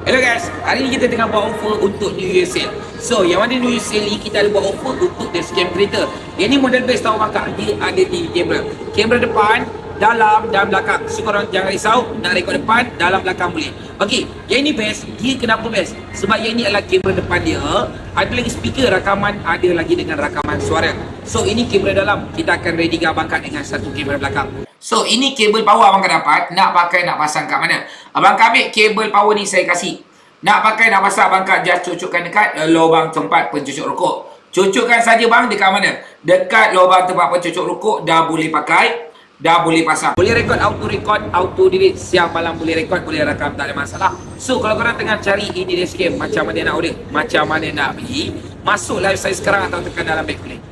Hello guys, hari ni kita tengah buat offer untuk New Year Sale. So, yang mana New Year Sale ni kita ada buat offer untuk dashcam kereta. Yang ni model base tau bangka, dia ada 3 kamera. Kamera depan, dalam dan belakang. So, korang jangan risau, nak rekod depan, dalam belakang boleh. Okey, yang ni best, dia kenapa best? Sebab yang ni adalah kamera depan dia, ada lagi speaker rakaman, ada lagi dengan rakaman suara. So, ini kamera dalam, kita akan ready abangkat dengan satu kamera belakang. So, ini kabel power abang dapat. Nak pakai, nak pasang kat mana? Abang ambil kabel power ni saya kasih. Nak pakai, nak pasang abang just cucukkan dekat lubang tempat pencucuk rokok. Cucukkan saja bang dekat mana? Dekat lubang tempat pencucuk rokok dah boleh pakai, dah boleh pasang. Boleh rekod, auto delete. Siang malam boleh rekod, boleh rakam, tak ada masalah. So, kalau korang tengah cari ini dashcam, macam mana nak order, macam mana nak beli, masuk live saya sekarang atau tekan dalam back play.